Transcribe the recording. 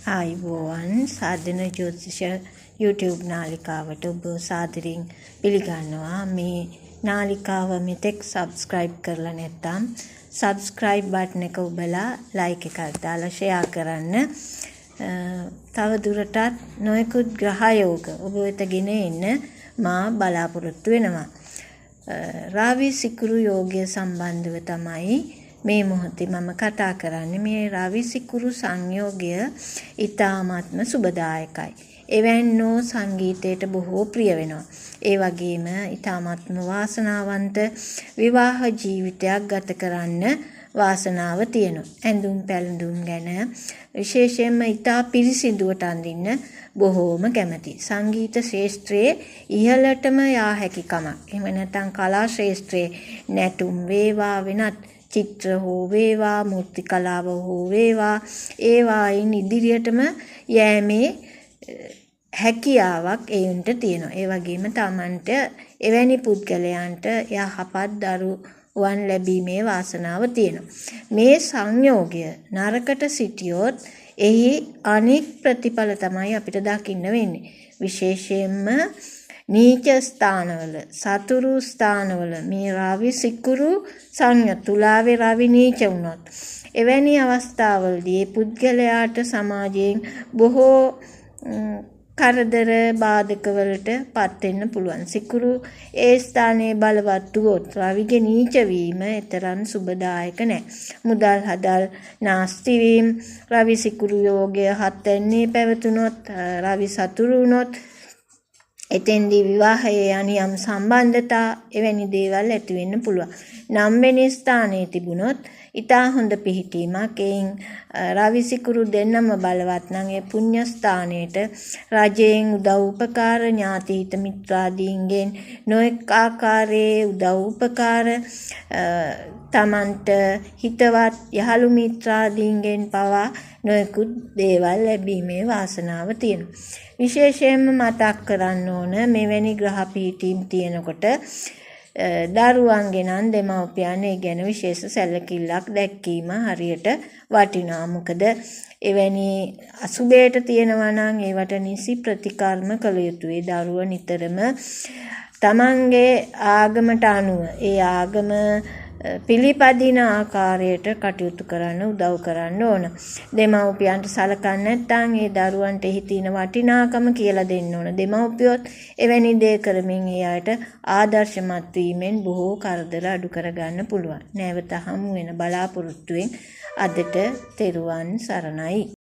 ආයුබෝවන් සාධන ජ්‍යොතිෂ YouTube නාලිකාවට ඔබ සාදරයෙන් පිළිගන්නවා. මේ නාලිකාව මෙතෙක් subscribe කරලා නැත්නම් subscribe button එක ඔබලා like එකක් දාලා share කරන්න. තව දුරටත් නොයෙකුත් ග්‍රහයෝග ඔබ වෙත ගෙන එන්න මා බලාපොරොත්තු වෙනවා. රාවි සිකුරු යෝගය සම්බන්ධව තමයි මේ මොහොතේ මම කතා කරන්නේ. මේ රවි සිකුරු සංයෝගය ඊ타මාත්ම සුබදායකයි. එවැන්නෝ සංගීතයට බොහෝ ප්‍රිය වෙනවා. ඒ වගේම ඊ타මාත්ම වාසනාවන්ත විවාහ ජීවිතයක් ගත කරන්න වාසනාව තියෙනවා. ඇඳුම් පැළඳුම් ගැන විශේෂයෙන්ම ඊතා පිරිසිදුවට අඳින්න බොහෝම කැමැති. සංගීත ශාස්ත්‍රයේ ඉහළටම යා හැකි කමක්. එහෙම නැත්නම් කලා ශාස්ත්‍රයේ නැටුම් වේවා වෙනත් චිත්‍ර හෝ වේවා මූර්ති කලාව හෝ වේවා ඒවායින් ඉදිරියටම යෑමේ හැකියාවක් ඒන්ට තියෙනවා. ඒ වගේම තමන්ට එවැනි පුද්ගලයන්ට යහපත් දරුවන් ලැබීමේ වාසනාව තියෙනවා. මේ සංයෝගය නරකට සිටියොත් එහි අනෙක් ප්‍රතිඵල තමයි අපිට දකින්න වෙන්නේ. විශේෂයෙන්ම නීච ස්ථානවල සතුරු ස්ථානවල මේ රවි සිකුරු සංයෝග තුලාවේ රවි නීච වුණොත් එවැනි අවස්ථාවලදී පුද්ගලයාට සමාජයෙන් බොහෝ කරදර බාධක වලට පත් වෙන්න පුළුවන්. සිකුරු ඒ ස්ථානයේ බලවත් වුවොත් රවිගේ නීච වීම තරම් සුබදායක නැහැ. මුදල් හදල් නාස්ති වීම රවි සිකුරු යෝගය හත්න්නේ පැවතුනොත් රවි සතුරු වුණොත් එතෙන්දී විවාහයේ අනියම් සම්බන්ධතා එවැනි දේවල් ඇති වෙන්න පුළුවන්. නම් වෙනි ස්ථානයේ තිබුණොත් ඊටා හොඳ පිහිටීමක්. එයින් රවි සිකුරු දෙන්නම බලවත් නම් ඒ පුණ්‍ය ස්ථානයේට රජයෙන් උදව් උපකාර ඥාති හිත මිත්‍රාදීන්ගෙන් නොඑක ආකාරයේ උදව් උපකාර තමන්ට හිතවත් යහළු මිත්‍රාදීන්ගෙන් පවා නොයෙකුත් දේවල් ලැබීමේ වාසනාව තියෙනවා. විශේෂයෙන්ම මතක් කරන්න ඕන මෙවැනි ග්‍රහ පීඨීම් තියෙනකොට දරුවන්ගේ නම් දෙමව්පියන් ඒ ගැන විශේෂ සැලකිල්ලක් දැක්වීම හරියට වටිනවා. මොකද එවැනි අසුබයට තියෙනවා නම් ඒවට නිසි ප්‍රතිකර්ම කළ යුතුයි. දරුව නිතරම තමන්ගේ ආගමට අනුව ඒ ආගම පිළිපදින ආකාරයට කටයුතු කරන්න උදව් කරන්න ඕන. දෙමව්පියන්ට සලකන්නේ නැත්නම් ඒ දරුවන්ට එහි තියෙන වටිනාකම කියලා දෙන්න ඕන. දෙමව්පියොත් එවැනි දේ කරමින් ඒ අයට ආදර්ශමත් වීමෙන් බොහෝ කරදර අඩු කරගන්න පුළුවන්. නැවත හමු වෙන බලාපොරොත්තුවෙන් අදට තෙරුවන් සරණයි.